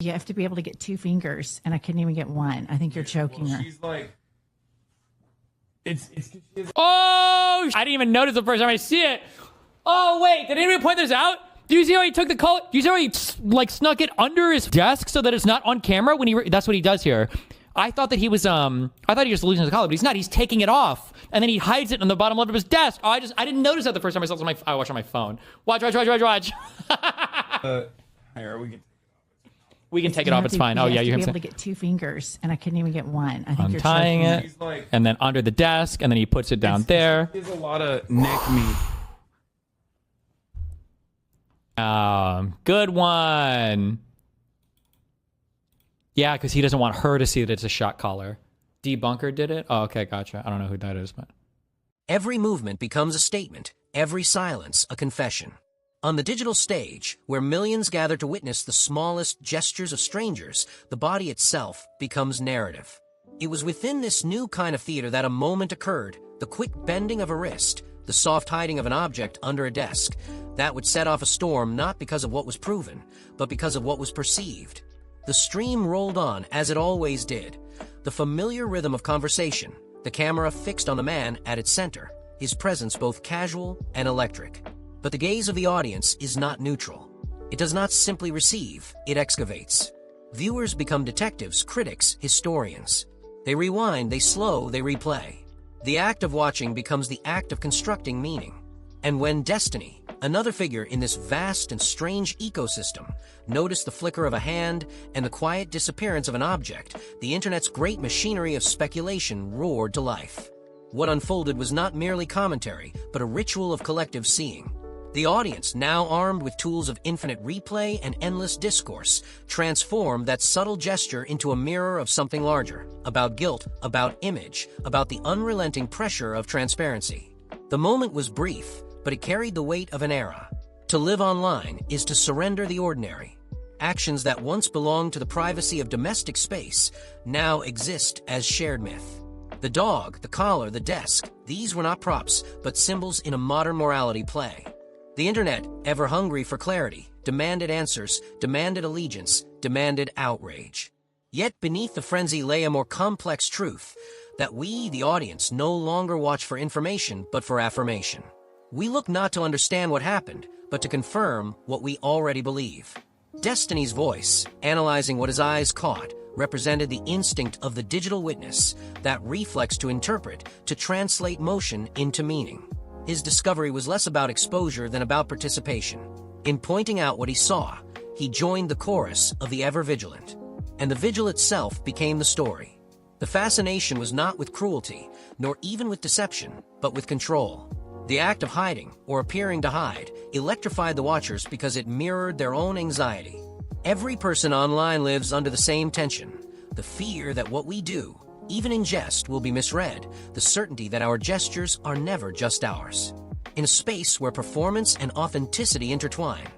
You have to be able to get 2 fingers, and I couldn't even get 1. I think you're choking her. She's like, it's Oh, I didn't even notice the first time I see it. Oh, wait, did anybody point this out? Do you see how he took the call? Do you see how he like snuck it under his desk so that it's not on camera when that's what he does here. I thought that he was, I thought he was losing his collar, but he's not. He's taking it off, and then he hides it on the bottom left of his desk. Oh, I didn't notice that the first time I saw it. I watched on my phone. Watch. here, we can take it off. It's fine. Oh, yeah, you have to be able to get 2 fingers, and I couldn't even get 1. I think you're untying choking her. it, like, and then under the desk, and then he puts it down there. There's a lot of neck meat. Good one. Yeah, because he doesn't want her to see that it's a shot collar. Debunker did it? Oh, okay, gotcha. I don't know who that is, but... Every movement becomes a statement, every silence a confession. On the digital stage, where millions gather to witness the smallest gestures of strangers, the body itself becomes narrative. It was within this new kind of theater that a moment occurred, the quick bending of a wrist, the soft hiding of an object under a desk, that would set off a storm not because of what was proven, but because of what was perceived. The stream rolled on, as it always did. The familiar rhythm of conversation, the camera fixed on the man at its center, his presence both casual and electric. But the gaze of the audience is not neutral. It does not simply receive, it excavates. Viewers become detectives, critics, historians. They rewind, they slow, they replay. The act of watching becomes the act of constructing meaning. And when Destiny, another figure in this vast and strange ecosystem, noticed the flicker of a hand and the quiet disappearance of an object, the internet's great machinery of speculation roared to life. What unfolded was not merely commentary, but a ritual of collective seeing. The audience, now armed with tools of infinite replay and endless discourse, transformed that subtle gesture into a mirror of something larger, about guilt, about image, about the unrelenting pressure of transparency. The moment was brief, but it carried the weight of an era. To live online is to surrender the ordinary. Actions that once belonged to the privacy of domestic space now exist as shared myth. The dog, the collar, the desk, these were not props, but symbols in a modern morality play. The internet, ever hungry for clarity, demanded answers, demanded allegiance, demanded outrage. Yet beneath the frenzy lay a more complex truth, that we, the audience, no longer watch for information, but for affirmation. We look not to understand what happened, but to confirm what we already believe. Destiny's voice, analyzing what his eyes caught, represented the instinct of the digital witness, that reflex to interpret, to translate motion into meaning. His discovery was less about exposure than about participation. In pointing out what he saw, he joined the chorus of the ever-vigilant. And the vigil itself became the story. The fascination was not with cruelty, nor even with deception, but with control. The act of hiding, or appearing to hide, electrified the watchers because it mirrored their own anxiety. Every person online lives under the same tension, the fear that what we do, even in jest, will be misread, the certainty that our gestures are never just ours. In a space where performance and authenticity intertwine,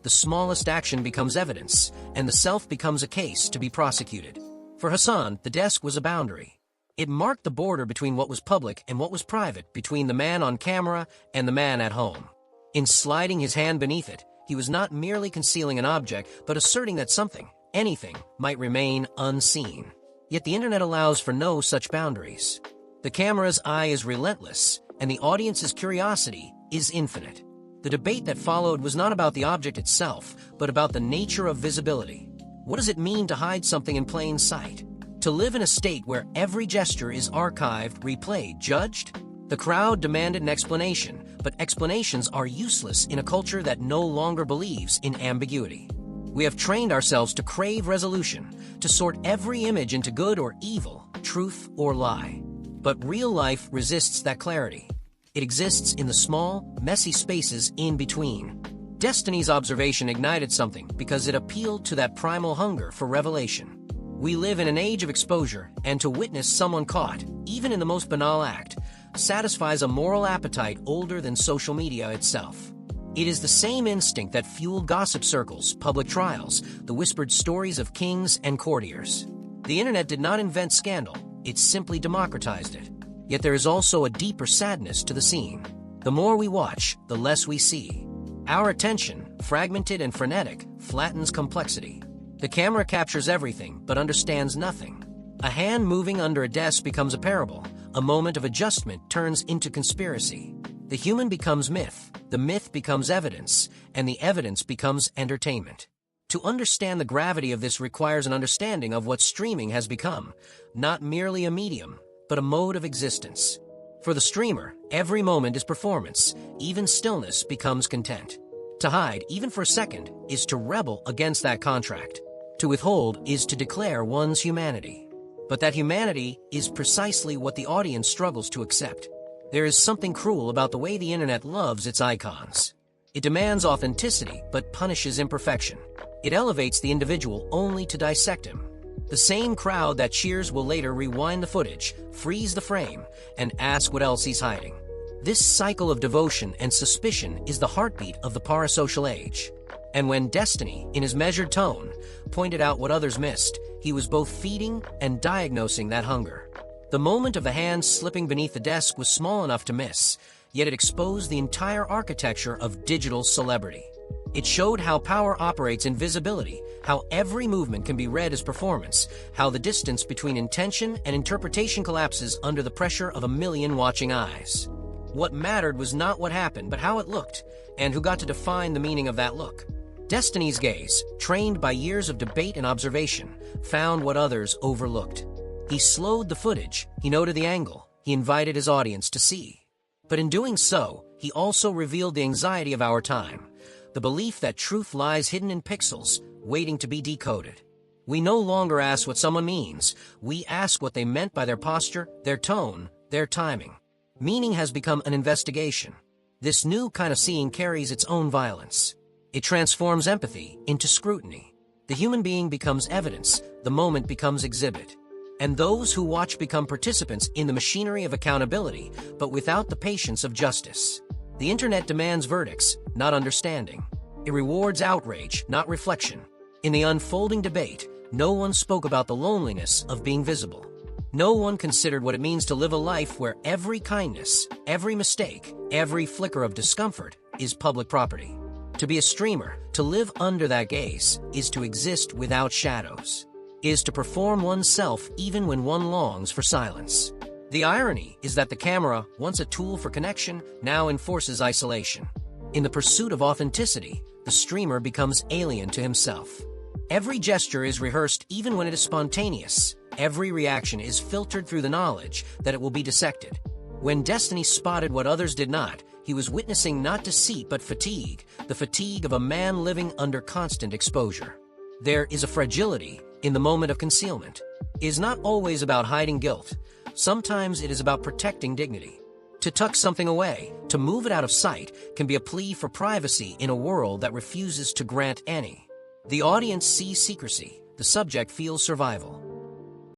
the smallest action becomes evidence, and the self becomes a case to be prosecuted. For Hassan, the desk was a boundary. It marked the border between what was public and what was private, between the man on camera and the man at home. In sliding his hand beneath it, he was not merely concealing an object, but asserting that something, anything, might remain unseen. Yet the internet allows for no such boundaries. The camera's eye is relentless, and the audience's curiosity is infinite. The debate that followed was not about the object itself, but about the nature of visibility. What does it mean to hide something in plain sight? To live in a state where every gesture is archived, replayed, judged? The crowd demanded an explanation, but explanations are useless in a culture that no longer believes in ambiguity. We have trained ourselves to crave resolution, to sort every image into good or evil, truth or lie. But real life resists that clarity. It exists in the small, messy spaces in between. Destiny's observation ignited something because it appealed to that primal hunger for revelation. We live in an age of exposure, and to witness someone caught, even in the most banal act, satisfies a moral appetite older than social media itself. It is the same instinct that fueled gossip circles, public trials, the whispered stories of kings and courtiers. The internet did not invent scandal, it simply democratized it. Yet there is also a deeper sadness to the scene. The more we watch, the less we see. Our attention, fragmented and frenetic, flattens complexity. The camera captures everything, but understands nothing. A hand moving under a desk becomes a parable. A moment of adjustment turns into conspiracy. The human becomes myth, the myth becomes evidence, and the evidence becomes entertainment. To understand the gravity of this requires an understanding of what streaming has become, not merely a medium, but a mode of existence. For the streamer, every moment is performance, even stillness becomes content. To hide, even for a second, is to rebel against that contract. To withhold is to declare one's humanity. But that humanity is precisely what the audience struggles to accept. There is something cruel about the way the internet loves its icons. It demands authenticity, but punishes imperfection. It elevates the individual only to dissect him. The same crowd that cheers will later rewind the footage, freeze the frame, and ask what else he's hiding. This cycle of devotion and suspicion is the heartbeat of the parasocial age. And when Destiny, in his measured tone, pointed out what others missed, he was both feeding and diagnosing that hunger. The moment of the hand slipping beneath the desk was small enough to miss, yet it exposed the entire architecture of digital celebrity. It showed how power operates in visibility, how every movement can be read as performance, how the distance between intention and interpretation collapses under the pressure of a million watching eyes. What mattered was not what happened, but how it looked, and who got to define the meaning of that look. Destiny's gaze, trained by years of debate and observation, found what others overlooked. He slowed the footage, he noted the angle, he invited his audience to see. But in doing so, he also revealed the anxiety of our time, the belief that truth lies hidden in pixels, waiting to be decoded. We no longer ask what someone means, we ask what they meant by their posture, their tone, their timing. Meaning has become an investigation. This new kind of seeing carries its own violence. It transforms empathy into scrutiny. The human being becomes evidence, the moment becomes exhibit. And those who watch become participants in the machinery of accountability, but without the patience of justice. The internet demands verdicts, not understanding. It rewards outrage, not reflection. In the unfolding debate, no one spoke about the loneliness of being visible. No one considered what it means to live a life where every kindness, every mistake, every flicker of discomfort is public property. To be a streamer, to live under that gaze, is to exist without shadows, is to perform oneself even when one longs for silence. The irony is that the camera, once a tool for connection, now enforces isolation. In the pursuit of authenticity, the streamer becomes alien to himself. Every gesture is rehearsed even when it is spontaneous. Every reaction is filtered through the knowledge that it will be dissected. When Destiny spotted what others did not, he was witnessing not deceit but fatigue, the fatigue of a man living under constant exposure. There is a fragility in the moment of concealment. It is not always about hiding guilt. Sometimes it is about protecting dignity. To tuck something away, to move it out of sight, can be a plea for privacy in a world that refuses to grant any. The audience sees secrecy, the subject feels survival.